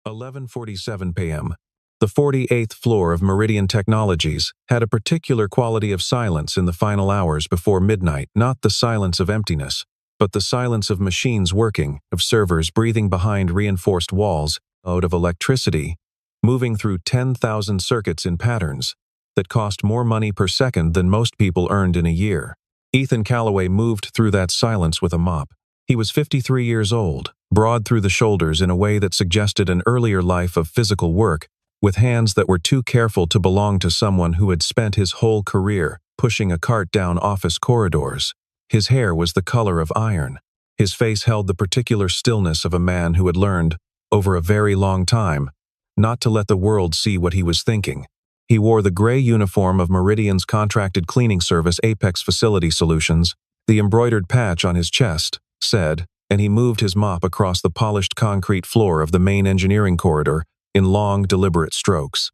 11:47 p.m. The 48th floor of Meridian Technologies had a particular quality of silence in the final hours before midnight, not the silence of emptiness, but the silence of machines working, of servers breathing behind reinforced walls, of electricity, moving through 10,000 circuits in patterns that cost more money per second than most people earned in a year. Ethan Calloway moved through that silence with a mop. He was 53 years old, broad through the shoulders in a way that suggested an earlier life of physical work, with hands that were too careful to belong to someone who had spent his whole career pushing a cart down office corridors. His hair was the color of iron. His face held the particular stillness of a man who had learned, over a very long time, not to let the world see what he was thinking. He wore the gray uniform of Meridian's contracted cleaning service Apex Facility Solutions. The embroidered patch on his chest said, and he moved his mop across the polished concrete floor of the main engineering corridor in long, deliberate strokes.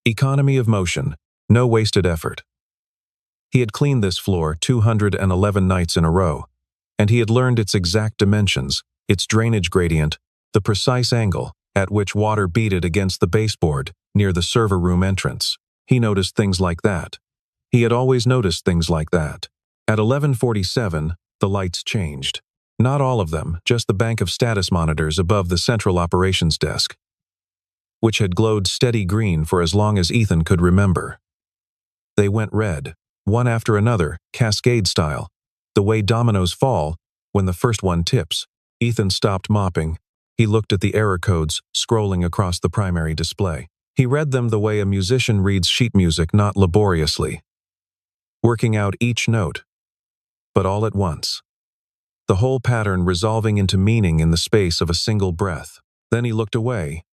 Economy of motion, no wasted effort. He had cleaned this floor 211 nights in a row, and he had learned its exact dimensions, its drainage gradient, the precise angle at which water beaded against the baseboard near the server room entrance. He noticed things like that. He had always noticed things like that. At 11:47, the lights changed. Not all of them, just the bank of status monitors above the central operations desk, which had glowed steady green for as long as Ethan could remember. They went red, one after another, cascade style, the way dominoes fall when the first one tips. Ethan stopped mopping. He looked at the error codes scrolling across the primary display. He read them the way a musician reads sheet music, not laboriously, working out each note, but all at once. The whole pattern resolving into meaning in the space of a single breath. Then he looked away.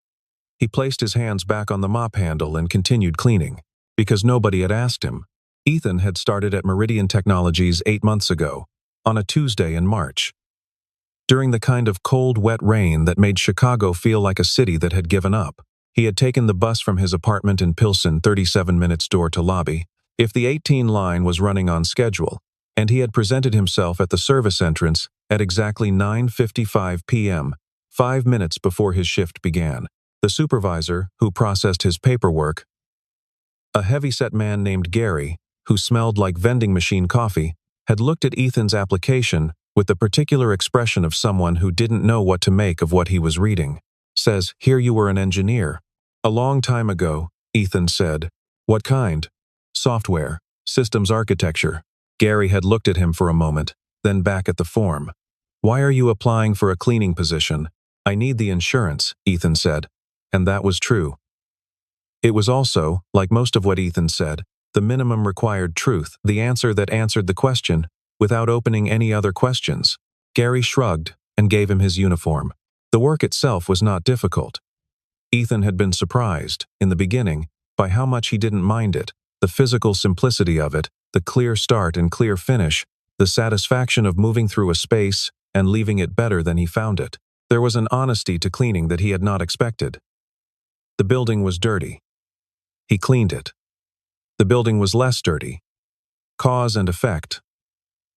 He placed his hands back on the mop handle and continued cleaning, because nobody had asked him. Ethan had started at Meridian Technologies 8 months ago, on a Tuesday in March, during the kind of cold, wet rain that made Chicago feel like a city that had given up. He had taken the bus from his apartment in Pilsen, 37 minutes door to lobby, if the 18 line was running on schedule, and he had presented himself at the service entrance at exactly 9:55 p.m., 5 minutes before his shift began. The supervisor, who processed his paperwork, a heavy-set man named Gary, who smelled like vending machine coffee, had looked at Ethan's application with the particular expression of someone who didn't know what to make of what he was reading. Says, "Here you were an engineer." "A long time ago," Ethan said. "What kind?" "Software, systems architecture." Gary had looked at him for a moment, then back at the form. "Why are you applying for a cleaning position?" "I need the insurance," Ethan said. And that was true. It was also, like most of what Ethan said, the minimum required truth, the answer that answered the question, without opening any other questions. Gary shrugged and gave him his uniform. The work itself was not difficult. Ethan had been surprised, in the beginning, by how much he didn't mind it, the physical simplicity of it, the clear start and clear finish, the satisfaction of moving through a space and leaving it better than he found it. There was an honesty to cleaning that he had not expected. The building was dirty. He cleaned it. The building was less dirty. Cause and effect.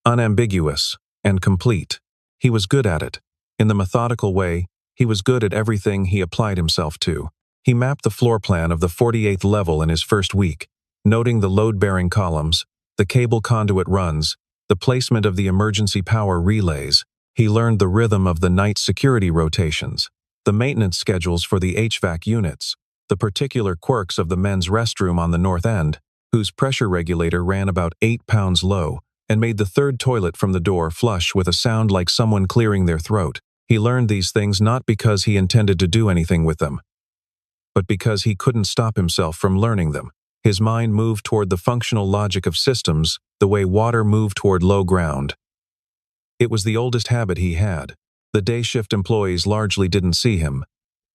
Unambiguous and complete. He was good at it. In the methodical way, he was good at everything he applied himself to. He mapped the floor plan of the 48th level in his first week, noting the load-bearing columns, the cable conduit runs, the placement of the emergency power relays. He learned the rhythm of the night security rotations, the maintenance schedules for the HVAC units, the particular quirks of the men's restroom on the north end, whose pressure regulator ran about 8 pounds low and made the third toilet from the door flush with a sound like someone clearing their throat. He learned these things not because he intended to do anything with them, but because he couldn't stop himself from learning them. His mind moved toward the functional logic of systems, the way water moved toward low ground. It was the oldest habit he had. The day shift employees largely didn't see him.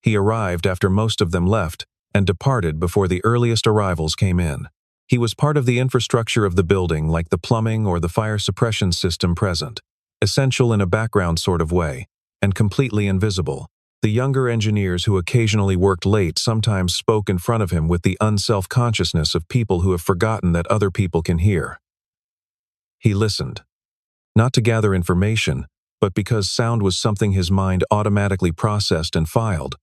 He arrived after most of them left and departed before the earliest arrivals came in. He was part of the infrastructure of the building, like the plumbing or the fire suppression system present, essential in a background sort of way, and completely invisible. The younger engineers who occasionally worked late sometimes spoke in front of him with the unself-consciousness of people who have forgotten that other people can hear. He listened, not to gather information, but because sound was something his mind automatically processed and filed.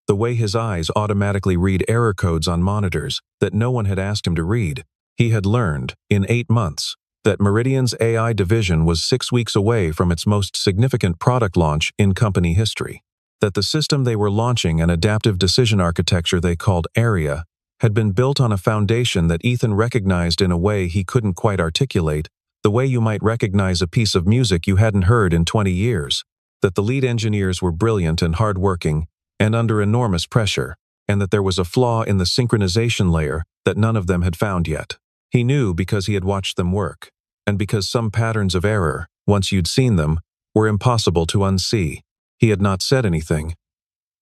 The way his eyes automatically read error codes on monitors that no one had asked him to read. He had learned, in 8 months, that Meridian's AI division was 6 weeks away from its most significant product launch in company history. That the system they were launching, an adaptive decision architecture they called ARIA, had been built on a foundation that Ethan recognized in a way he couldn't quite articulate, the way you might recognize a piece of music you hadn't heard in 20 years. That the lead engineers were brilliant and hardworking, and under enormous pressure, and that there was a flaw in the synchronization layer that none of them had found yet. He knew because he had watched them work, and because some patterns of error, once you'd seen them, were impossible to unsee. He had not said anything.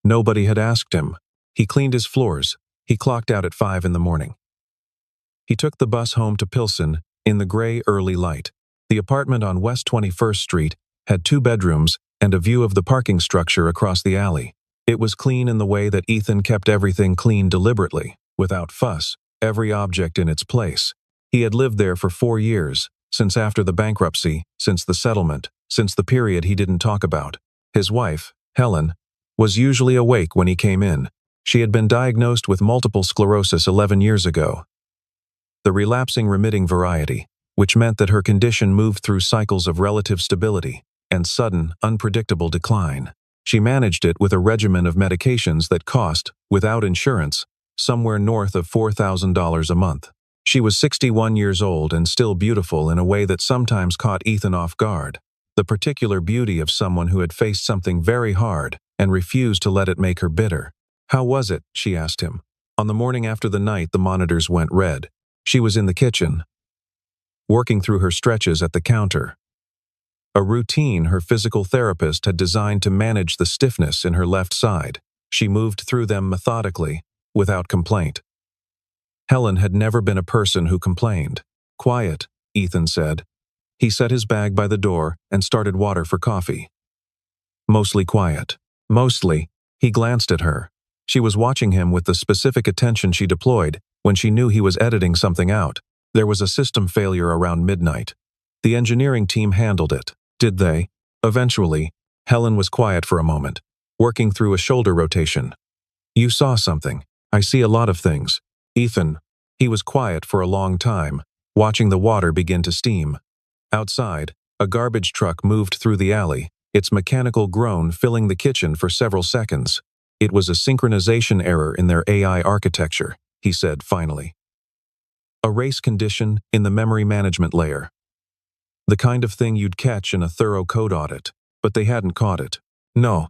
Nobody had asked him. He cleaned his floors. He clocked out at 5 in the morning. He took the bus home to Pilsen in the gray early light. The apartment on West 21st Street had 2 bedrooms and a view of the parking structure across the alley. It was clean in the way that Ethan kept everything clean deliberately, without fuss, every object in its place. He had lived there for 4 years, since after the bankruptcy, since the settlement, since the period he didn't talk about. His wife, Helen, was usually awake when he came in. She had been diagnosed with multiple sclerosis 11 years ago. The relapsing-remitting variety, which meant that her condition moved through cycles of relative stability and sudden, unpredictable decline. She managed it with a regimen of medications that cost, without insurance, somewhere north of $4,000 a month. She was 61 years old and still beautiful in a way that sometimes caught Ethan off guard. The particular beauty of someone who had faced something very hard and refused to let it make her bitter. "How was it?" she asked him. On the morning after the night the monitors went red. She was in the kitchen, working through her stretches at the counter. A routine her physical therapist had designed to manage the stiffness in her left side. She moved through them methodically, without complaint. Helen had never been a person who complained. "Quiet," Ethan said. He set his bag by the door and started water for coffee. "Mostly quiet." Mostly. He glanced at her. She was watching him with the specific attention she deployed when she knew he was editing something out. There was a system failure around midnight. The engineering team handled it. Did they? Eventually, Helen was quiet for a moment, working through a shoulder rotation. "You saw something." "I see a lot of things." Ethan. He was quiet for a long time, watching the water begin to steam. Outside, a garbage truck moved through the alley, its mechanical groan filling the kitchen for several seconds. "It was a synchronization error in their AI architecture," he said finally. "A race condition in the memory management layer. The kind of thing you'd catch in a thorough code audit, but they hadn't caught it." "No.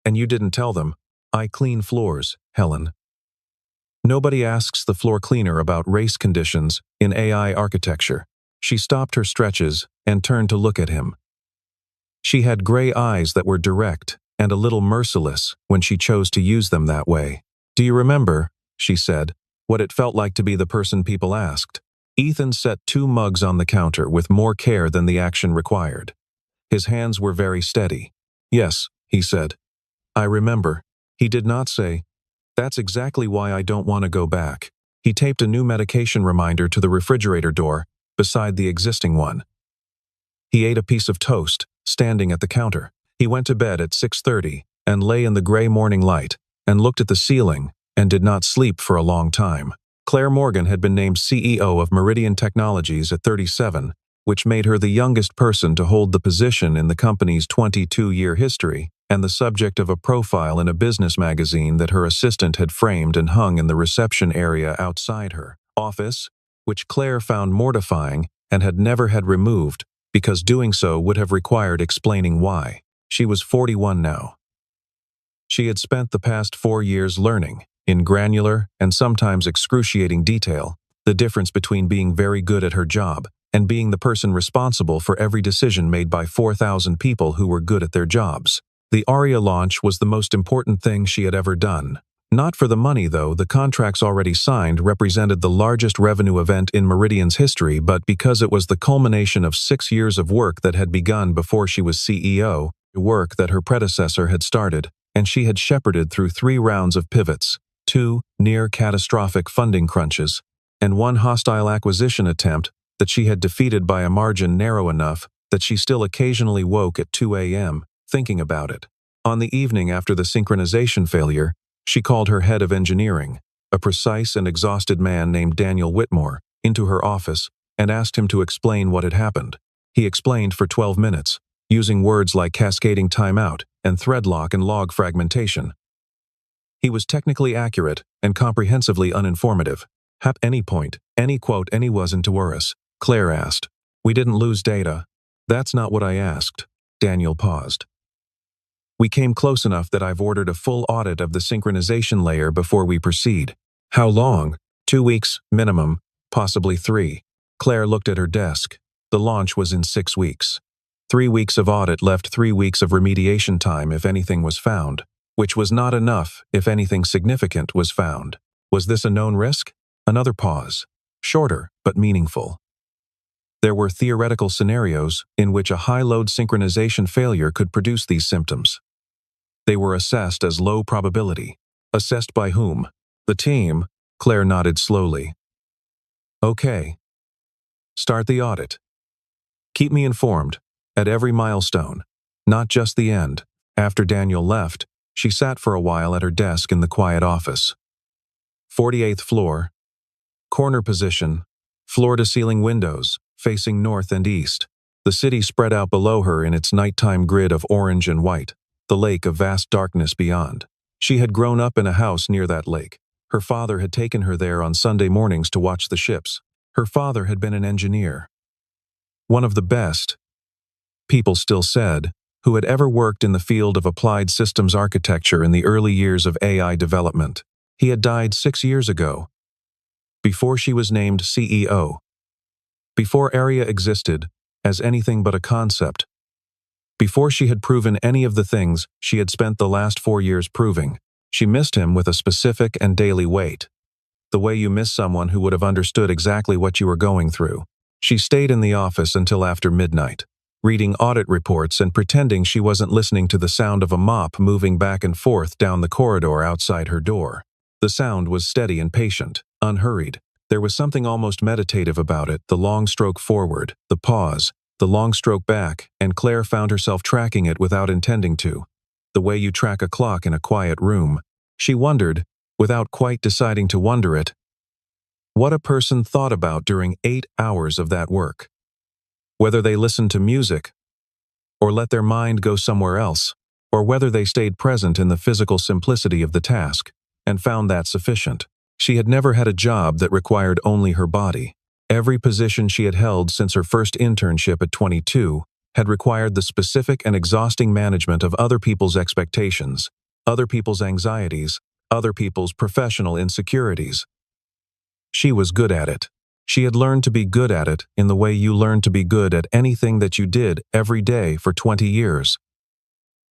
And you didn't tell them." "I clean floors, Helen. Nobody asks the floor cleaner about race conditions in AI architecture." She stopped her stretches and turned to look at him. She had gray eyes that were direct and a little merciless when she chose to use them that way. "Do you remember," she said, "what it felt like to be the person people asked?" Ethan set 2 mugs on the counter with more care than the action required. His hands were very steady. "Yes," he said. "I remember." He did not say, "That's exactly why I don't want to go back." He taped a new medication reminder to the refrigerator door, beside the existing one. He ate a piece of toast, standing at the counter. He went to bed at 6:30 and lay in the gray morning light and looked at the ceiling and did not sleep for a long time. Claire Morgan had been named CEO of Meridian Technologies at 37, which made her the youngest person to hold the position in the company's 22-year history, and the subject of a profile in a business magazine that her assistant had framed and hung in the reception area outside her office, which Claire found mortifying and had never had removed because doing so would have required explaining why. She was 41 now. She had spent the past 4 years learning, in granular and sometimes excruciating detail, the difference between being very good at her job and being the person responsible for every decision made by 4,000 people who were good at their jobs. The ARIA launch was the most important thing she had ever done. Not for the money, though. The contracts already signed represented the largest revenue event in Meridian's history, but because it was the culmination of 6 years of work that had begun before she was CEO, work that her predecessor had started, and she had shepherded through 3 rounds of pivots, 2 near-catastrophic funding crunches, and 1 hostile acquisition attempt that she had defeated by a margin narrow enough that she still occasionally woke at 2 a.m., thinking about it. On the evening after the synchronization failure, She called her head of engineering, a precise and exhausted man named Daniel Whitmore, into her office and asked him to explain what had happened. He explained for 12 minutes, using words like cascading timeout and thread lock and log fragmentation. He was technically accurate and comprehensively uninformative. At any point, any quote, any wasn't to worse. Claire asked. We didn't lose data. That's not what I asked. Daniel paused. We came close enough that I've ordered a full audit of the synchronization layer before we proceed. How long? 2 weeks, minimum, possibly 3. Claire looked at her desk. The launch was in 6 weeks. 3 weeks of audit left 3 weeks of remediation time if anything was found, which was not enough if anything significant was found. Was this a known risk? Another pause. Shorter, but meaningful. There were theoretical scenarios in which a high-load synchronization failure could produce these symptoms. They were assessed as low probability. Assessed by whom? The team. Claire nodded slowly. Okay. Start the audit. Keep me informed, at every milestone, not just the end. After Daniel left, she sat for a while at her desk in the quiet office. 48th floor. Corner position. Floor-to-ceiling windows, facing north and east. The city spread out below her in its nighttime grid of orange and white, the lake of vast darkness beyond. She had grown up in a house near that lake. Her father had taken her there on Sunday mornings to watch the ships. Her father had been an engineer. One of the best, people still said, who had ever worked in the field of applied systems architecture in the early years of AI development. He had died 6 years ago, before she was named CEO. Before Area existed as anything but a concept. Before she had proven any of the things she had spent the last 4 years proving. She missed him with a specific and daily weight. The way you miss someone who would have understood exactly what you were going through. She stayed in the office until after midnight, reading audit reports and pretending she wasn't listening to the sound of a mop moving back and forth down the corridor outside her door. The sound was steady and patient, unhurried. There was something almost meditative about it, the long stroke forward, the pause, the long stroke back, and Claire found herself tracking it without intending to. The way you track a clock in a quiet room. She wondered, without quite deciding to wonder it, what a person thought about during 8 hours of that work. Whether they listened to music, or let their mind go somewhere else, or whether they stayed present in the physical simplicity of the task, and found that sufficient. She had never had a job that required only her body. Every position she had held since her first internship at 22 had required the specific and exhausting management of other people's expectations, other people's anxieties, other people's professional insecurities. She was good at it. She had learned to be good at it in the way you learn to be good at anything that you did every day for 20 years.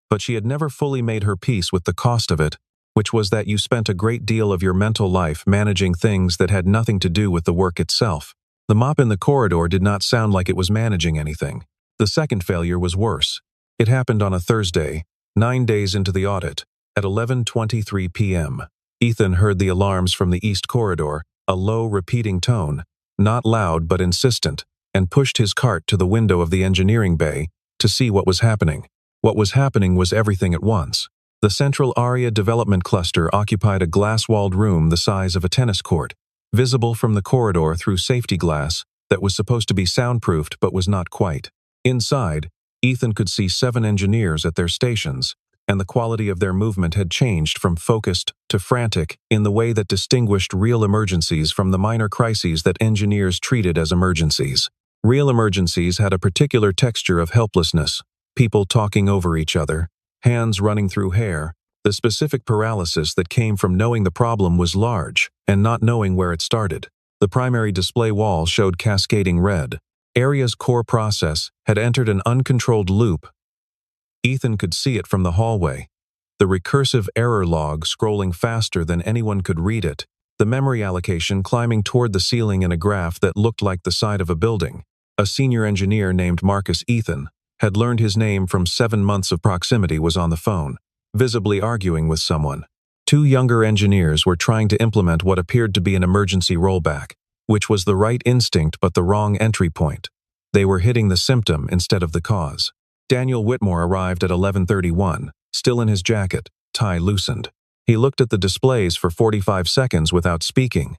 But she had never fully made her peace with the cost of it, which was that you spent a great deal of your mental life managing things that had nothing to do with the work itself. The mop in the corridor did not sound like it was managing anything. The second failure was worse. It happened on a Thursday, 9 days into the audit, at 11:23 p.m. Ethan heard the alarms from the east corridor, a low, repeating tone, not loud but insistent, and pushed his cart to the window of the engineering bay to see what was happening. What was happening was everything at once. The central ARIA development cluster occupied a glass-walled room the size of a tennis court, visible from the corridor through safety glass that was supposed to be soundproofed but was not quite. Inside, Ethan could see 7 engineers at their stations, and the quality of their movement had changed from focused to frantic in the way that distinguished real emergencies from the minor crises that engineers treated as emergencies. Real emergencies had a particular texture of helplessness, people talking over each other, hands running through hair, the specific paralysis that came from knowing the problem was large and not knowing where it started. The primary display wall showed cascading red. Aria's core process had entered an uncontrolled loop. Ethan could see it from the hallway. The recursive error log scrolling faster than anyone could read it, the memory allocation climbing toward the ceiling in a graph that looked like the side of a building. A senior engineer named Marcus Ethan had learned his name from 7 months of proximity was on the phone, visibly arguing with someone. 2 younger engineers were trying to implement what appeared to be an emergency rollback, which was the right instinct but the wrong entry point. They were hitting the symptom instead of the cause. Daniel Whitmore arrived at 11:31, still in his jacket, tie loosened. He looked at the displays for 45 seconds without speaking,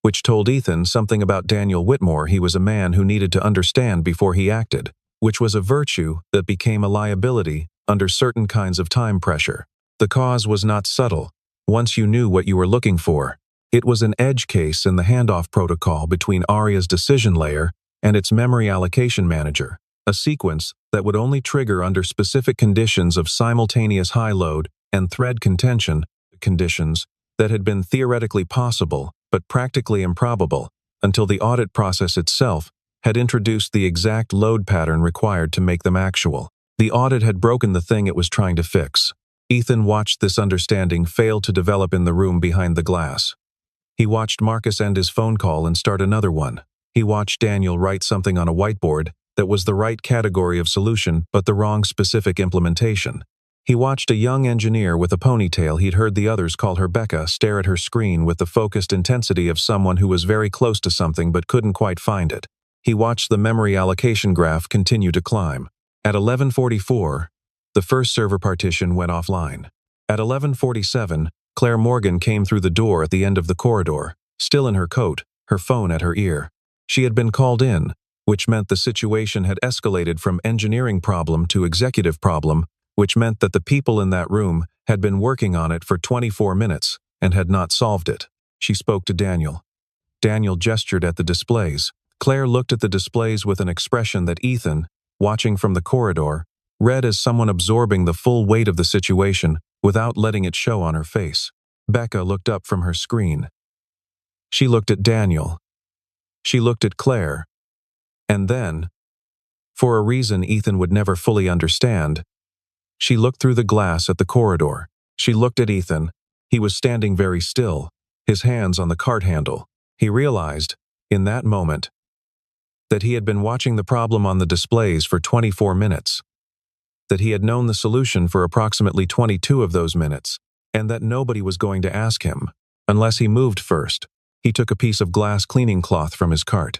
which told Ethan something about Daniel Whitmore. He was a man who needed to understand before he acted, which was a virtue that became a liability under certain kinds of time pressure. The cause was not subtle. Once you knew what you were looking for, it was an edge case in the handoff protocol between ARIA's decision layer and its memory allocation manager, a sequence that would only trigger under specific conditions of simultaneous high load and thread contention, conditions that had been theoretically possible but practically improbable until the audit process itself had introduced the exact load pattern required to make them actual. The audit had broken the thing it was trying to fix. Ethan watched this understanding fail to develop in the room behind the glass. He watched Marcus end his phone call and start another one. He watched Daniel write something on a whiteboard that was the right category of solution but the wrong specific implementation. He watched a young engineer with a ponytail he'd heard the others call her Becca stare at her screen with the focused intensity of someone who was very close to something but couldn't quite find it. He watched the memory allocation graph continue to climb. At 11:44, the first server partition went offline. At 11:47, Claire Morgan came through the door at the end of the corridor, still in her coat, her phone at her ear. She had been called in, which meant the situation had escalated from engineering problem to executive problem, which meant that the people in that room had been working on it for 24 minutes and had not solved it. She spoke to Daniel. Daniel gestured at the displays. Claire looked at the displays with an expression that Ethan, watching from the corridor, read as someone absorbing the full weight of the situation without letting it show on her face. Becca looked up from her screen. She looked at Daniel. She looked at Claire. And then, for a reason Ethan would never fully understand, she looked through the glass at the corridor. She looked at Ethan. He was standing very still, his hands on the cart handle. He realized, in that moment, that he had been watching the problem on the displays for 24 minutes, that he had known the solution for approximately 22 of those minutes, and that nobody was going to ask him, unless he moved first. He took a piece of glass cleaning cloth from his cart.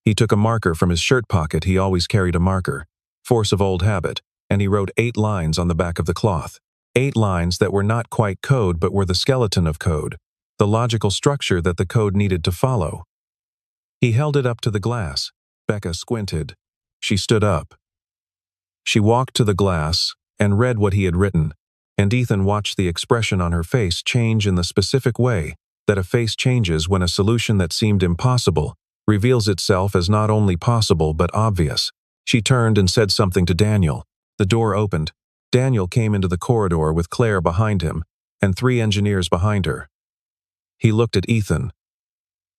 He took a marker from his shirt pocket. He always carried a marker, force of old habit, and he wrote 8 lines on the back of the cloth. 8 lines that were not quite code but were the skeleton of code, the logical structure that the code needed to follow. He held it up to the glass. Becca squinted. She stood up. She walked to the glass and read what he had written, and Ethan watched the expression on her face change in the specific way that a face changes when a solution that seemed impossible reveals itself as not only possible but obvious. She turned and said something to Daniel. The door opened. Daniel came into the corridor with Claire behind him and 3 engineers behind her. He looked at Ethan.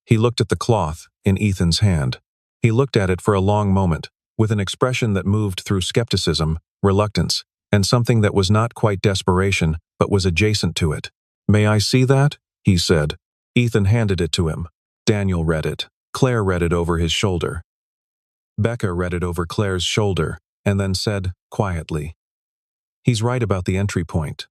He looked at the cloth in Ethan's hand. He looked at it for a long moment, with an expression that moved through skepticism, reluctance, and something that was not quite desperation, but was adjacent to it. "May I see that?" he said. Ethan handed it to him. Daniel read it. Claire read it over his shoulder. Becca read it over Claire's shoulder, and then said, quietly, "He's right about the entry point.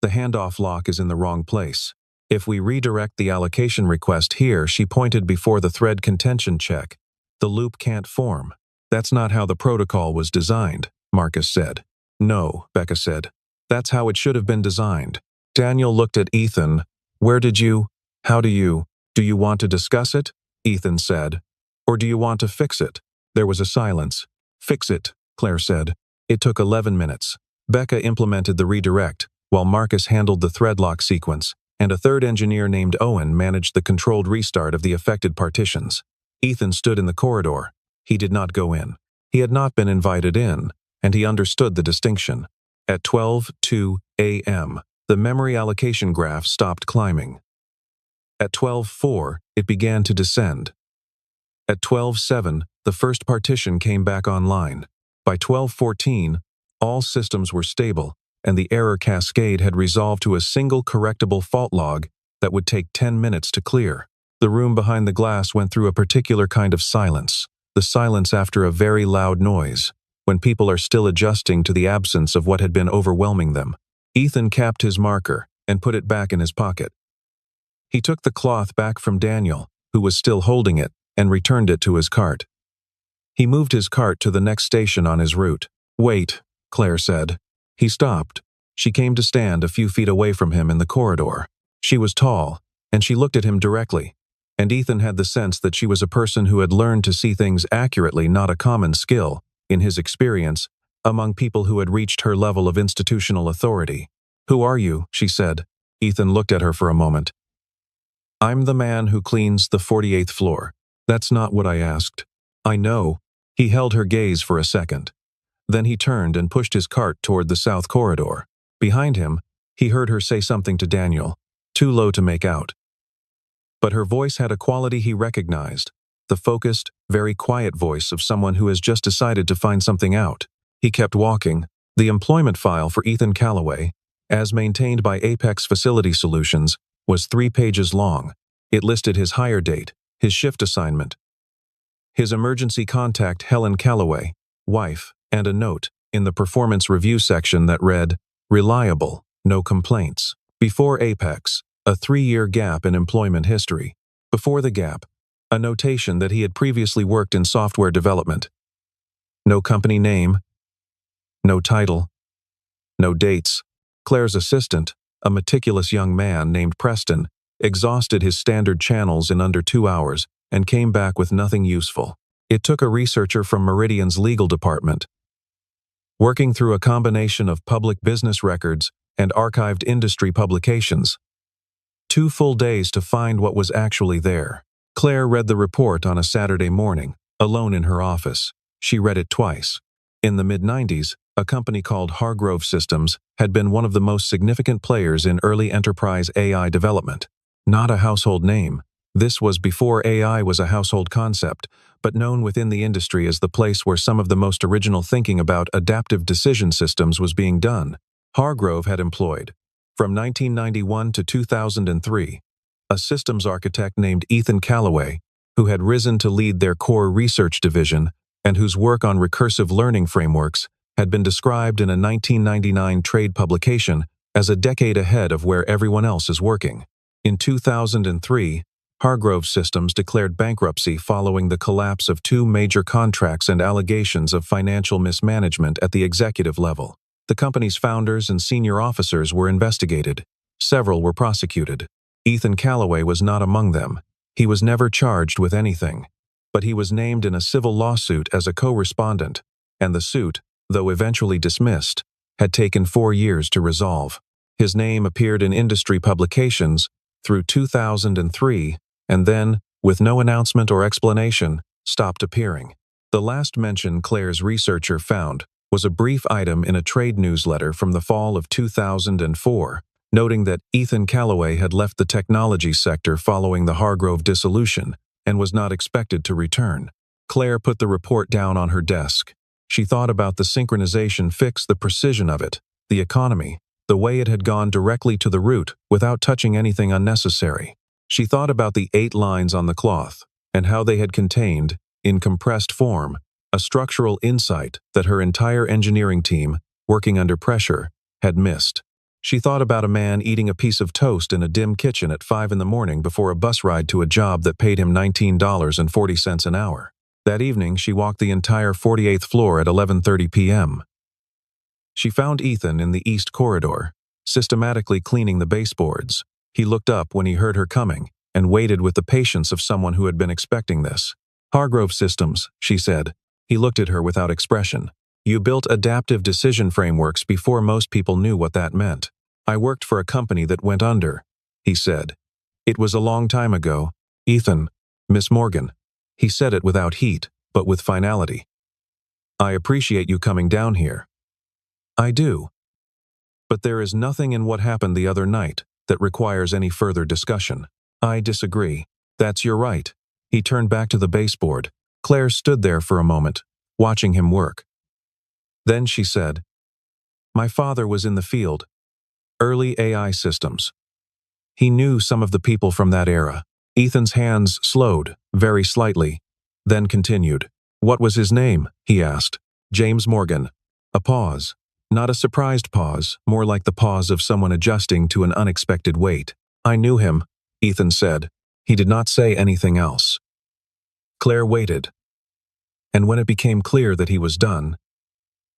The handoff lock is in the wrong place. If we redirect the allocation request here," she pointed before the thread contention check, "the loop can't form." "That's not how the protocol was designed," Marcus said. "No," Becca said. "That's how it should have been designed." Daniel looked at Ethan. How do you want to discuss it?" Ethan said. "Or do you want to fix it?" There was a silence. "Fix it," Claire said. It took 11 minutes. Becca implemented the redirect, while Marcus handled the threadlock sequence, and a 3rd engineer named Owen managed the controlled restart of the affected partitions. Ethan stood in the corridor. He did not go in. He had not been invited in, and he understood the distinction. At 12:02 a.m., the memory allocation graph stopped climbing. At 12:04, it began to descend. At 12:07, the first partition came back online. By 12:14, all systems were stable, and the error cascade had resolved to a single correctable fault log that would take 10 minutes to clear. The room behind the glass went through a particular kind of silence, the silence after a very loud noise, when people are still adjusting to the absence of what had been overwhelming them. Ethan capped his marker and put it back in his pocket. He took the cloth back from Daniel, who was still holding it, and returned it to his cart. He moved his cart to the next station on his route. "Wait," Claire said. He stopped. She came to stand a few feet away from him in the corridor. She was tall, and she looked at him directly, and Ethan had the sense that she was a person who had learned to see things accurately, not a common skill, in his experience, among people who had reached her level of institutional authority. "Who are you?" she said. Ethan looked at her for a moment. "I'm the man who cleans the 48th floor. That's not what I asked." "I know." He held her gaze for a second. Then he turned and pushed his cart toward the south corridor. Behind him, he heard her say something to Daniel, too low to make out. But her voice had a quality he recognized, the focused, very quiet voice of someone who has just decided to find something out. He kept walking. The employment file for Ethan Calloway, as maintained by Apex Facility Solutions, was 3 pages long. It listed his hire date, his shift assignment, his emergency contact Helen Calloway, wife, and a note in the performance review section that read, "Reliable, no complaints." Before Apex, a 3-year gap in employment history. Before the gap, a notation that he had previously worked in software development. No company name, no title, no dates. Claire's assistant, a meticulous young man named Preston, exhausted his standard channels in under 2 hours and came back with nothing useful. It took a researcher from Meridian's legal department, working through a combination of public business records and archived industry publications, 2 full days to find what was actually there. Claire read the report on a Saturday morning, alone in her office. She read it twice. In the mid-90s, a company called Hargrove Systems had been one of the most significant players in early enterprise AI development. Not a household name. This was before AI was a household concept, but known within the industry as the place where some of the most original thinking about adaptive decision systems was being done. Hargrove had employed, from 1991 to 2003, a systems architect named Ethan Calloway, who had risen to lead their core research division and whose work on recursive learning frameworks had been described in a 1999 trade publication as a decade ahead of where everyone else is working. In 2003, Hargrove Systems declared bankruptcy following the collapse of 2 major contracts and allegations of financial mismanagement at the executive level. The company's founders and senior officers were investigated. Several were prosecuted. Ethan Calloway was not among them. He was never charged with anything, but he was named in a civil lawsuit as a co-respondent, and the suit, though eventually dismissed, had taken 4 years to resolve. His name appeared in industry publications through 2003, and then, with no announcement or explanation, stopped appearing. The last mention Claire's researcher found was a brief item in a trade newsletter from the fall of 2004, noting that Ethan Calloway had left the technology sector following the Hargrove dissolution and was not expected to return. Claire put the report down on her desk. She thought about the synchronization fix, the precision of it, the economy, the way it had gone directly to the root without touching anything unnecessary. She thought about the 8 lines on the cloth and how they had contained, in compressed form, a structural insight that her entire engineering team, working under pressure, had missed. She thought about a man eating a piece of toast in a dim kitchen at 5 in the morning before a bus ride to a job that paid him $19.40 an hour. That evening, she walked the entire 48th floor at 11:30 p.m. She found Ethan in the east corridor, systematically cleaning the baseboards. He looked up when he heard her coming and waited with the patience of someone who had been expecting this. "Hargrove Systems," she said. He looked at her without expression. "You built adaptive decision frameworks before most people knew what that meant." "I worked for a company that went under," he said. "It was a long time ago." "Ethan, Miss Morgan." He said it without heat, but with finality. "I appreciate you coming down here." "I do. But there is nothing in what happened the other night that requires any further discussion." "I disagree." "That's your right." He turned back to the baseboard. Claire stood there for a moment, watching him work. Then she said, "My father was in the field. Early AI systems. He knew some of the people from that era." Ethan's hands slowed, very slightly, then continued. "What was his name?" he asked. "James Morgan." A pause. Not a surprised pause, more like the pause of someone adjusting to an unexpected wait. "I knew him," Ethan said. He did not say anything else. Claire waited. And when it became clear that he was done,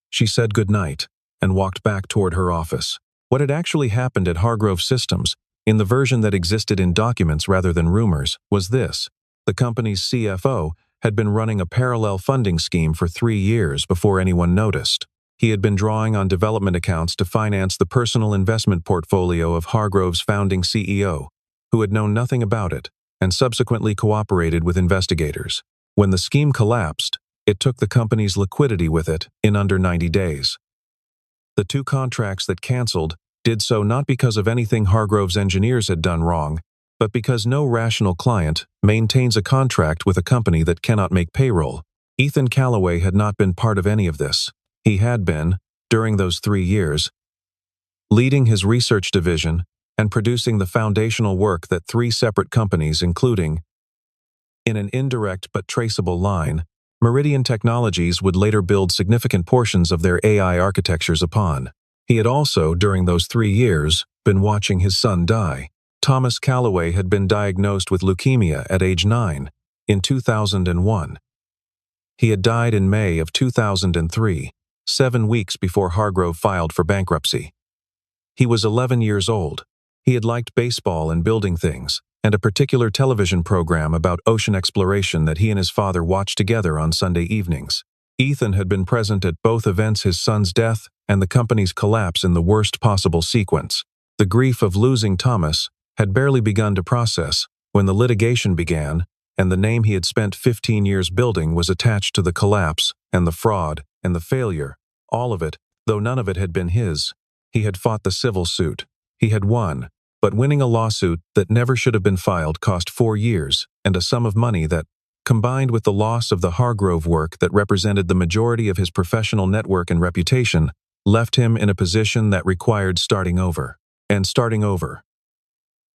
she said goodnight and walked back toward her office. What had actually happened at Hargrove Systems, in the version that existed in documents rather than rumors, was this. The company's CFO had been running a parallel funding scheme for 3 years before anyone noticed. He had been drawing on development accounts to finance the personal investment portfolio of Hargrove's founding CEO, who had known nothing about it and subsequently cooperated with investigators. When the scheme collapsed, it took the company's liquidity with it in under 90 days. The 2 contracts that canceled did so not because of anything Hargrove's engineers had done wrong, but because no rational client maintains a contract with a company that cannot make payroll. Ethan Callaway had not been part of any of this. He had been, during those 3 years, leading his research division and producing the foundational work that 3 separate companies, including, in an indirect but traceable line, Meridian Technologies, would later build significant portions of their AI architectures upon. He had also, during those 3 years, been watching his son die. Thomas Callaway had been diagnosed with leukemia at age 9 in 2001. He had died in May of 2003, 7 weeks before Hargrove filed for bankruptcy. He was 11 years old. He had liked baseball and building things, and a particular television program about ocean exploration that he and his father watched together on Sunday evenings. Ethan had been present at both events, his son's death and the company's collapse, in the worst possible sequence. The grief of losing Thomas had barely begun to process when the litigation began, and the name he had spent 15 years building was attached to the collapse and the fraud and the failure, all of it, though none of it had been his. He had fought the civil suit. He had won, but winning a lawsuit that never should have been filed cost 4 years and a sum of money that, combined with the loss of the Hargrove work that represented the majority of his professional network and reputation, left him in a position that required starting over. And starting over.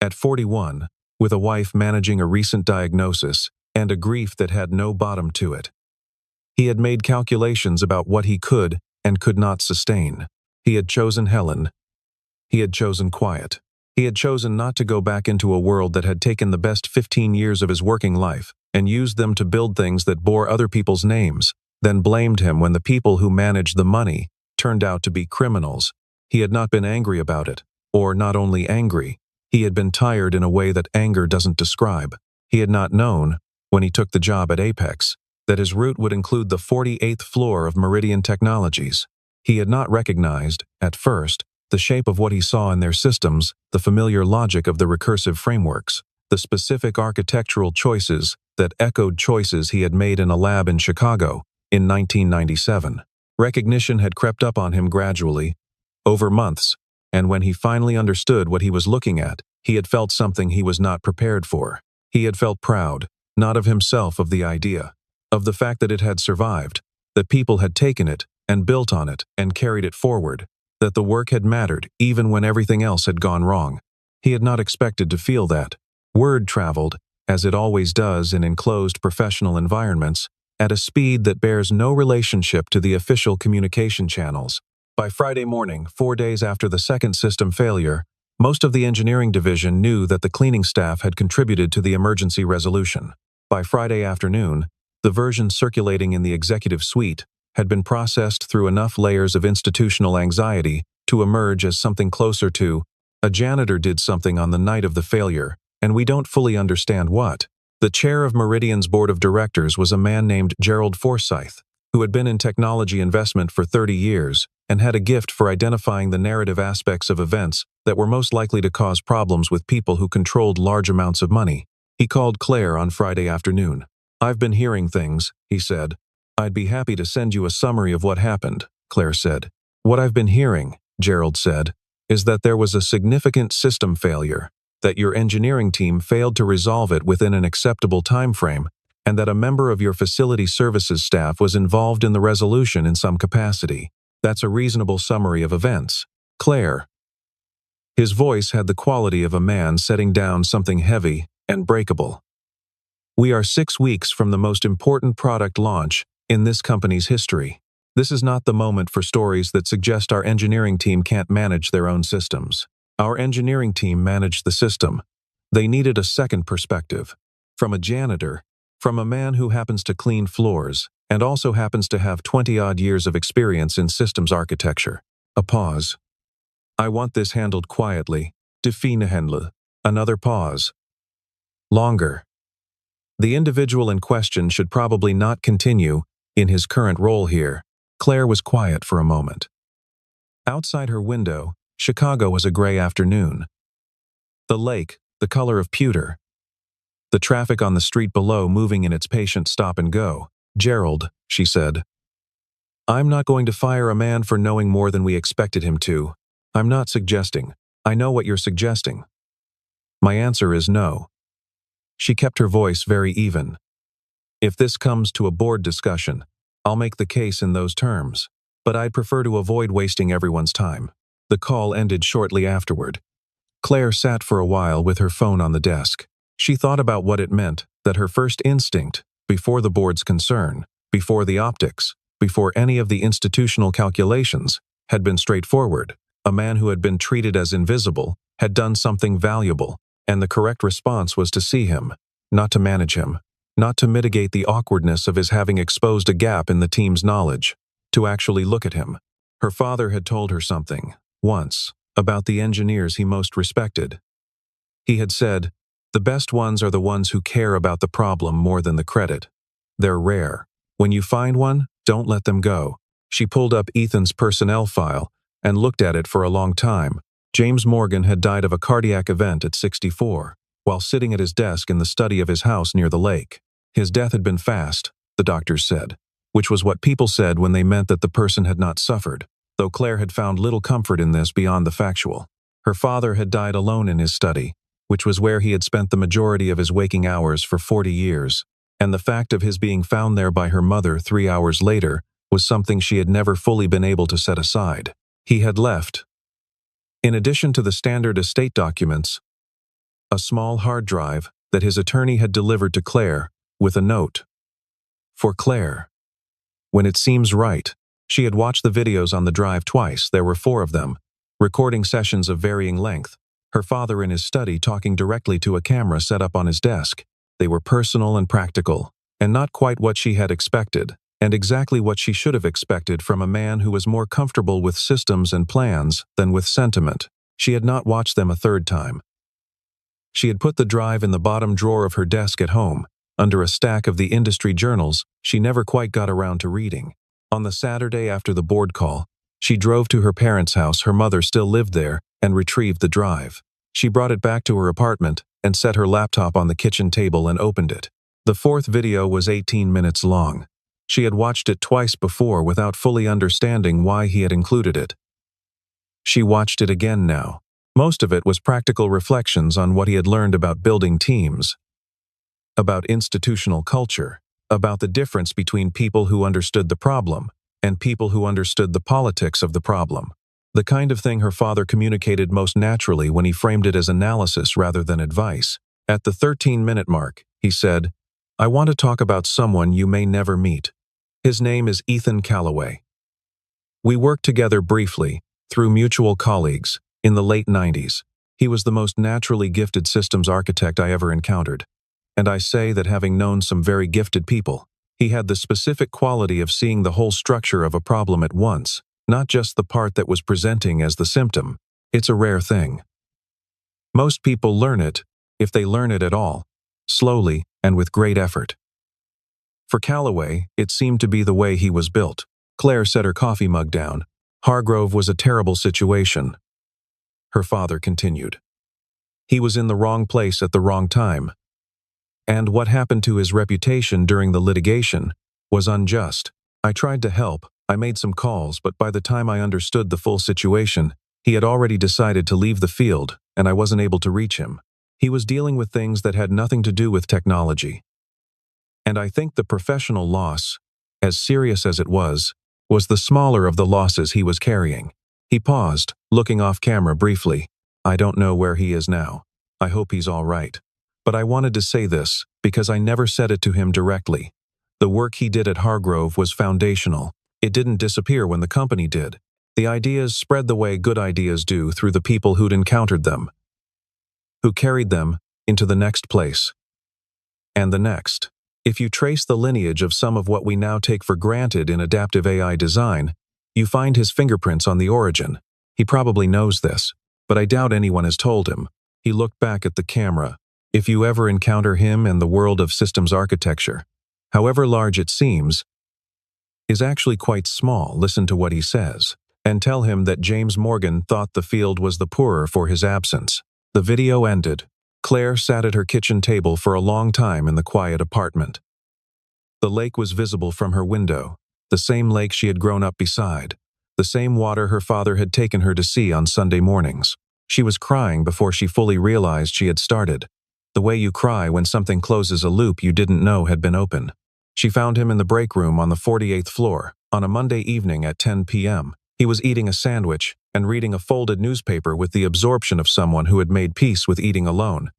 At 41, with a wife managing a recent diagnosis and a grief that had no bottom to it. He had made calculations about what he could and could not sustain. He had chosen Helen. He had chosen quiet. He had chosen not to go back into a world that had taken the best 15 years of his working life and used them to build things that bore other people's names, then blamed him when the people who managed the money turned out to be criminals. He had not been angry about it, or not only angry, he had been tired in a way that anger doesn't describe. He had not known, when he took the job at Apex, that his route would include the 48th floor of Meridian Technologies. He had not recognized, at first, the shape of what he saw in their systems, the familiar logic of the recursive frameworks, the specific architectural choices that echoed choices he had made in a lab in Chicago in 1997. Recognition had crept up on him gradually, over months, and when he finally understood what he was looking at, he had felt something he was not prepared for. He had felt proud, not of himself, of the idea, of the fact that it had survived, that people had taken it and built on it and carried it forward, that the work had mattered even when everything else had gone wrong. He had not expected to feel that. Word traveled, as it always does in enclosed professional environments, at a speed that bears no relationship to the official communication channels. By Friday morning, 4 days after the second system failure, most of the engineering division knew that the cleaning staff had contributed to the emergency resolution. By Friday afternoon, the version circulating in the executive suite had been processed through enough layers of institutional anxiety to emerge as something closer to, a janitor did something on the night of the failure, and we don't fully understand what. The chair of Meridian's board of directors was a man named Gerald Forsyth, who had been in technology investment for 30 years and had a gift for identifying the narrative aspects of events that were most likely to cause problems with people who controlled large amounts of money. He called Claire on Friday afternoon. "I've been hearing things," he said. "I'd be happy to send you a summary of what happened," Claire said. "What I've been hearing," Gerald said, "is that there was a significant system failure, that your engineering team failed to resolve it within an acceptable time frame, and that a member of your facility services staff was involved in the resolution in some capacity. That's a reasonable summary of events, Claire." His voice had the quality of a man setting down something heavy and breakable. "We are 6 weeks from the most important product launch in this company's history. This is not the moment for stories that suggest our engineering team can't manage their own systems. Our engineering team managed the system. They needed a second perspective. From a janitor, from a man who happens to clean floors, and also happens to have 20-odd years of experience in systems architecture." A pause. I want this handled quietly. Define. Another pause. Longer. The individual in question should probably not continue in his current role here. Claire was quiet for a moment. Outside her window, Chicago was a gray afternoon. The lake, the color of pewter. The traffic on the street below moving in its patient stop and go. Gerald, she said. I'm not going to fire a man for knowing more than we expected him to. I'm not suggesting. I know what you're suggesting. My answer is no. She kept her voice very even. If this comes to a board discussion, I'll make the case in those terms, but I'd prefer to avoid wasting everyone's time. The call ended shortly afterward. Claire sat for a while with her phone on the desk. She thought about what it meant that her first instinct, before the board's concern, before the optics, before any of the institutional calculations, had been straightforward. A man who had been treated as invisible had done something valuable, and the correct response was to see him, not to manage him, not to mitigate the awkwardness of his having exposed a gap in the team's knowledge, to actually look at him. Her father had told her something, once, about the engineers he most respected. He had said, "The best ones are the ones who care about the problem more than the credit. They're rare. When you find one, don't let them go." She pulled up Ethan's personnel file and looked at it for a long time. James Morgan had died of a cardiac event at 64, while sitting at his desk in the study of his house near the lake. His death had been fast, the doctors said, which was what people said when they meant that the person had not suffered, though Claire had found little comfort in this beyond the factual. Her father had died alone in his study, which was where he had spent the majority of his waking hours for 40 years, and the fact of his being found there by her mother 3 hours later was something she had never fully been able to set aside. He had left, in addition to the standard estate documents, a small hard drive that his attorney had delivered to Claire with a note. For Claire. When it seems right, she had watched the videos on the drive twice. There were 4 of them, recording sessions of varying length. Her father in his study talking directly to a camera set up on his desk. They were personal and practical, and not quite what she had expected, and exactly what she should have expected from a man who was more comfortable with systems and plans than with sentiment. She had not watched them a third time. She had put the drive in the bottom drawer of her desk at home, under a stack of the industry journals she never quite got around to reading. On the Saturday after the board call, she drove to her parents' house. Her mother still lived there, and retrieved the drive. She brought it back to her apartment and set her laptop on the kitchen table and opened it. The 4th video was 18 minutes long. She had watched it twice before without fully understanding why he had included it. She watched it again now. Most of it was practical reflections on what he had learned about building teams, about institutional culture, about the difference between people who understood the problem and people who understood the politics of the problem. The kind of thing her father communicated most naturally when he framed it as analysis rather than advice. At the 13-minute mark, he said, "I want to talk about someone you may never meet. His name is Ethan Calloway. We worked together briefly, through mutual colleagues, in the late 90s. He was the most naturally gifted systems architect I ever encountered. And I say that having known some very gifted people, he had the specific quality of seeing the whole structure of a problem at once, not just the part that was presenting as the symptom. It's a rare thing. Most people learn it, if they learn it at all, slowly and with great effort. For Calloway, it seemed to be the way he was built." Claire set her coffee mug down. "Hargrove was a terrible situation," her father continued. "He was in the wrong place at the wrong time. And what happened to his reputation during the litigation was unjust. I tried to help, I made some calls, but by the time I understood the full situation, he had already decided to leave the field, and I wasn't able to reach him. He was dealing with things that had nothing to do with technology. And I think the professional loss, as serious as it was the smaller of the losses he was carrying." He paused, looking off camera briefly. "I don't know where he is now. I hope he's all right. But I wanted to say this, because I never said it to him directly. The work he did at Hargrove was foundational. It didn't disappear when the company did. The ideas spread the way good ideas do through the people who'd encountered them, who carried them into the next place, and the next. If you trace the lineage of some of what we now take for granted in adaptive AI design, you find his fingerprints on the origin. He probably knows this, but I doubt anyone has told him. He looked back at the camera. If you ever encounter him in the world of systems architecture, however large it seems, is actually quite small. Listen to what he says, and tell him that James Morgan thought the field was the poorer for his absence. The video ended. Claire sat at her kitchen table for a long time in the quiet apartment. The lake was visible from her window, the same lake she had grown up beside, the same water her father had taken her to see on Sunday mornings. She was crying before she fully realized she had started. The way you cry when something closes a loop you didn't know had been open. She found him in the break room on the 48th floor, on a Monday evening at 10 p.m. He was eating a sandwich and reading a folded newspaper with the absorption of someone who had made peace with eating alone.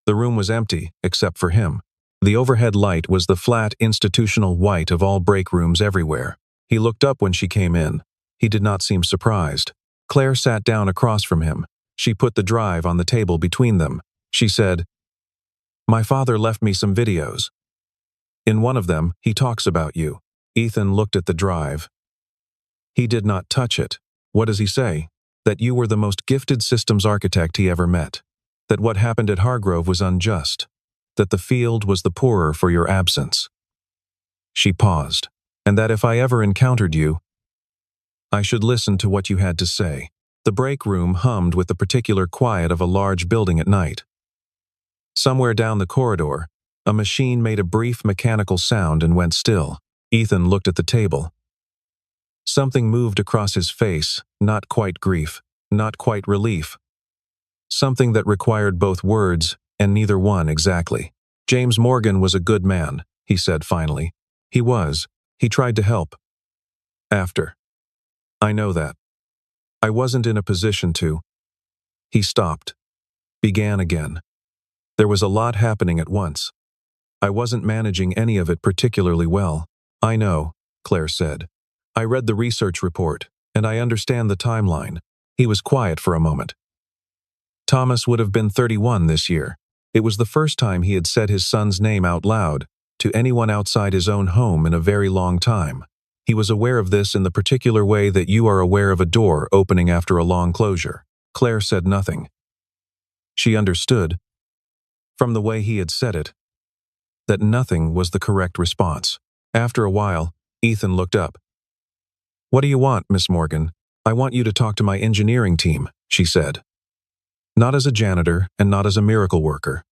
The room was empty, except for him. The overhead light was the flat, institutional white of all break rooms everywhere. He looked up when she came in. He did not seem surprised. Claire sat down across from him. She put the drive on the table between them. She said, "My father left me some videos. In one of them, he talks about you." Ethan looked at the drive. He did not touch it. What does he say? That you were the most gifted systems architect he ever met. That what happened at Hargrove was unjust. That the field was the poorer for your absence. She paused. And that if I ever encountered you, I should listen to what you had to say. The break room hummed with the particular quiet of a large building at night. Somewhere down the corridor, a machine made a brief mechanical sound and went still. Ethan looked at the table. Something moved across his face, not quite grief, not quite relief. Something that required both words, and neither one exactly. James Morgan was a good man, he said finally. He was. He tried to help. After. I know that. I wasn't in a position to. He stopped. Began again. There was a lot happening at once. I wasn't managing any of it particularly well. I know, Claire said. I read the research report, and I understand the timeline. He was quiet for a moment. Thomas would have been 31 this year. It was the first time he had said his son's name out loud, to anyone outside his own home in a very long time. He was aware of this in the particular way that you are aware of a door opening after a long closure. Claire said nothing. She understood, from the way he had said it, that nothing was the correct response. After a while, Ethan looked up. "What do you want, Miss Morgan?" "I want you to talk to my engineering team," she said. Not as a janitor and not as a miracle worker.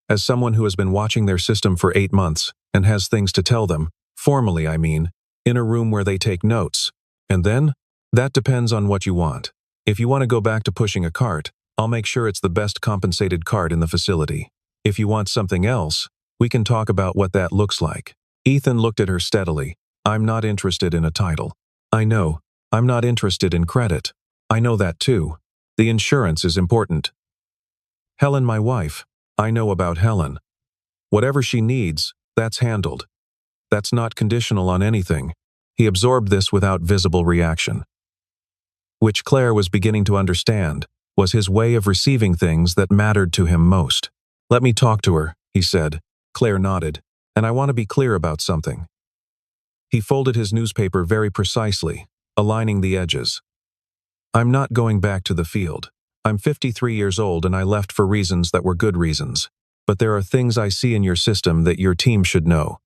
As someone who has been watching their system for 8 months and has things to tell them, formally I mean, in a room where they take notes. And then, that depends on what you want. If you want to go back to pushing a cart, I'll make sure it's the best compensated cart in the facility. If you want something else, we can talk about what that looks like. Ethan looked at her steadily. I'm not interested in a title. I know. I'm not interested in credit. I know that too. The insurance is important. Helen, my wife. I know about Helen. Whatever she needs, that's handled. That's not conditional on anything. He absorbed this without visible reaction. Which Claire was beginning to understand was his way of receiving things that mattered to him most. Let me talk to her, he said. Claire nodded. And I want to be clear about something. He folded his newspaper very precisely, aligning the edges. I'm not going back to the field. I'm 53 years old and I left for reasons that were good reasons. But there are things I see in your system that your team should know.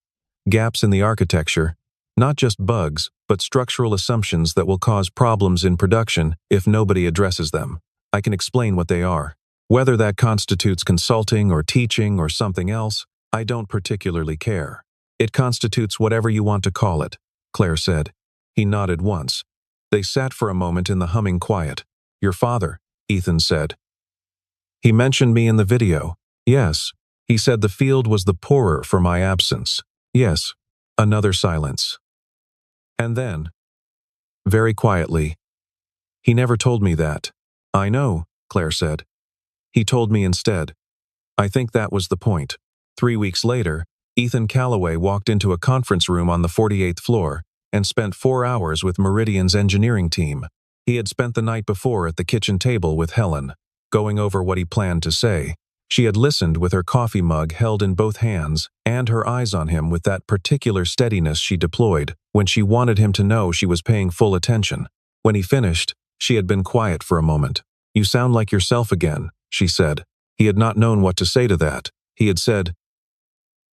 Gaps in the architecture, not just bugs, but structural assumptions that will cause problems in production if nobody addresses them. I can explain what they are. Whether that constitutes consulting or teaching or something else, I don't particularly care. It constitutes whatever you want to call it, Claire said. He nodded once. They sat for a moment in the humming quiet. Your father, Ethan said. He mentioned me in the video. Yes. He said the field was the poorer for my absence. Yes. Another silence. And then, very quietly, he never told me that. I know, Claire said. He told me instead. I think that was the point. 3 weeks later, Ethan Calloway walked into a conference room on the 48th floor and spent 4 hours with Meridian's engineering team. He had spent the night before at the kitchen table with Helen, going over what he planned to say. She had listened with her coffee mug held in both hands and her eyes on him with that particular steadiness she deployed when she wanted him to know she was paying full attention. When he finished, She had been quiet for a moment. "You sound like yourself again," she said. He had not known what to say to that. He had said,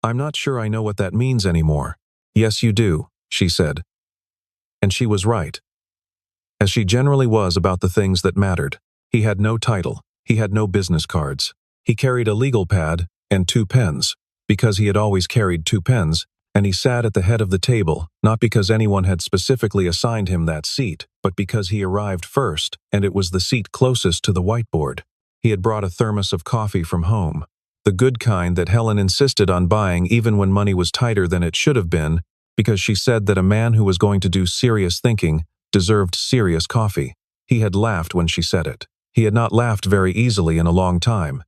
"I'm not sure I know what that means anymore." "Yes, you do," she said. And she was right, as she generally was about the things that mattered. He had no title. He had no business cards. He carried a legal pad and 2 pens, because he had always carried 2 pens, and he sat at the head of the table, not because anyone had specifically assigned him that seat, but because he arrived first, and it was the seat closest to the whiteboard. He had brought a thermos of coffee from home, the good kind that Helen insisted on buying even when money was tighter than it should have been, because she said that a man who was going to do serious thinking deserved serious coffee. He had laughed when she said it. He had not laughed very easily in a long time,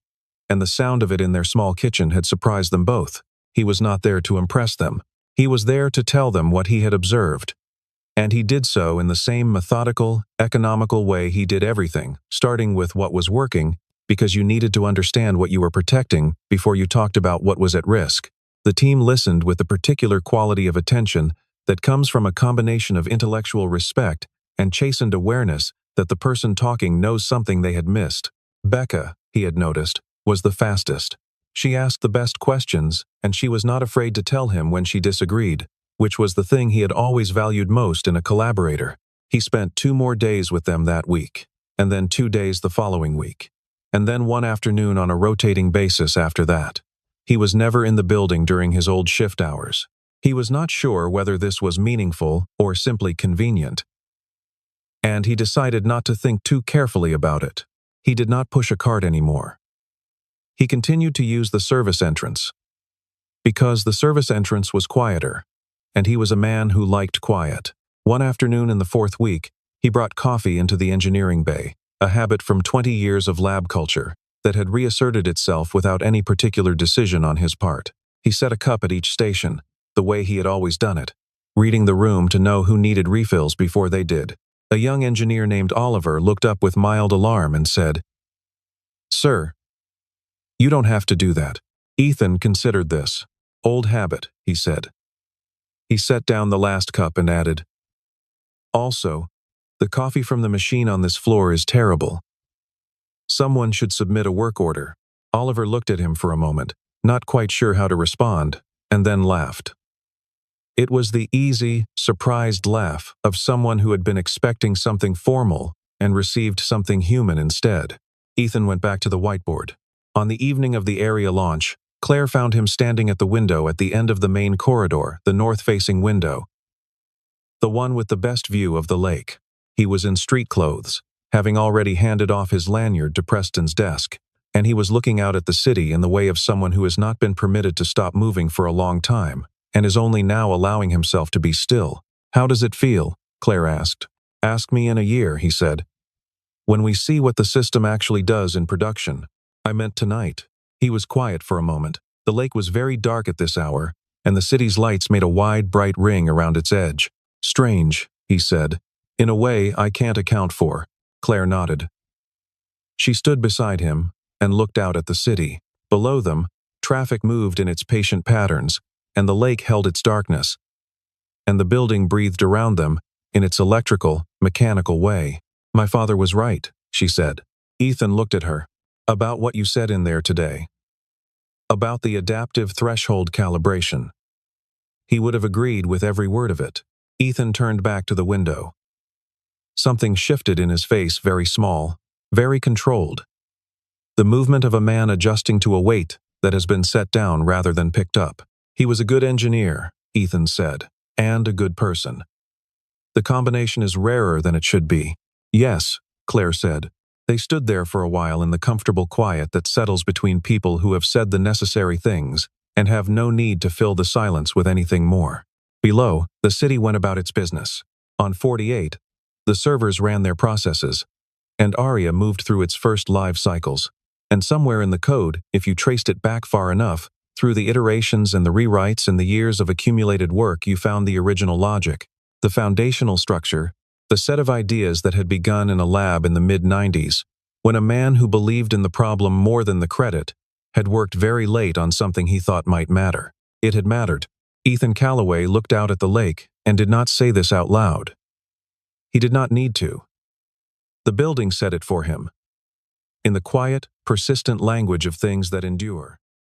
and the sound of it in their small kitchen had surprised them both. He was not there to impress them. He was there to tell them what he had observed. And he did so in the same methodical, economical way he did everything, starting with what was working, because you needed to understand what you were protecting before you talked about what was at risk. The team listened with the particular quality of attention that comes from a combination of intellectual respect and chastened awareness that the person talking knows something they had missed. Becca, he had noticed, was the fastest. She asked the best questions, and she was not afraid to tell him when she disagreed, which was the thing he had always valued most in a collaborator. He spent 2 more days with them that week, and then 2 days the following week, and then 1 afternoon on a rotating basis after that. He was never in the building during his old shift hours. He was not sure whether this was meaningful or simply convenient, and he decided not to think too carefully about it. He did not push a cart anymore. He continued to use the service entrance, because the service entrance was quieter, and he was a man who liked quiet. One afternoon in the 4th week, he brought coffee into the engineering bay, a habit from 20 years of lab culture that had reasserted itself without any particular decision on his part. He set a cup at each station, the way he had always done it, reading the room to know who needed refills before they did. A young engineer named Oliver looked up with mild alarm and said, "Sir, you don't have to do that." Ethan considered this. "Old habit," he said. He set down the last cup and added, "Also, the coffee from the machine on this floor is terrible. Someone should submit a work order." Oliver looked at him for a moment, not quite sure how to respond, and then laughed. It was the easy, surprised laugh of someone who had been expecting something formal and received something human instead. Ethan went back to the whiteboard. On the evening of the area launch, Claire found him standing at the window at the end of the main corridor, the north-facing window, the one with the best view of the lake. He was in street clothes, having already handed off his lanyard to Preston's desk, and he was looking out at the city in the way of someone who has not been permitted to stop moving for a long time, and is only now allowing himself to be still. "How does it feel?" Claire asked. "Ask me in a year," he said. "When we see what the system actually does in production." "I meant tonight." He was quiet for a moment. The lake was very dark at this hour, and the city's lights made a wide, bright ring around its edge. "Strange," he said. "In a way I can't account for." Claire nodded. She stood beside him and looked out at the city. Below them, traffic moved in its patient patterns, and the lake held its darkness, and the building breathed around them in its electrical, mechanical way. "My father was right," she said. Ethan looked at her. "About what you said in there today. About the adaptive threshold calibration." He would have agreed with every word of it. Ethan turned back to the window. Something shifted in his face, very small, very controlled. The movement of a man adjusting to a weight that has been set down rather than picked up. "He was a good engineer," Ethan said, "and a good person. The combination is rarer than it should be." "Yes," Claire said. They stood there for a while in the comfortable quiet that settles between people who have said the necessary things and have no need to fill the silence with anything more. Below, the city went about its business. On 48, the servers ran their processes, and Aria moved through its first live cycles. And somewhere in the code, if you traced it back far enough, through the iterations and the rewrites and the years of accumulated work, you found the original logic, the foundational structure, the set of ideas that had begun in a lab in the mid-90s, when a man who believed in the problem more than the credit had worked very late on something he thought might matter. It had mattered. Ethan Calloway looked out at the lake and did not say this out loud. He did not need to. The building said it for him. In the quiet, persistent language of things that endure.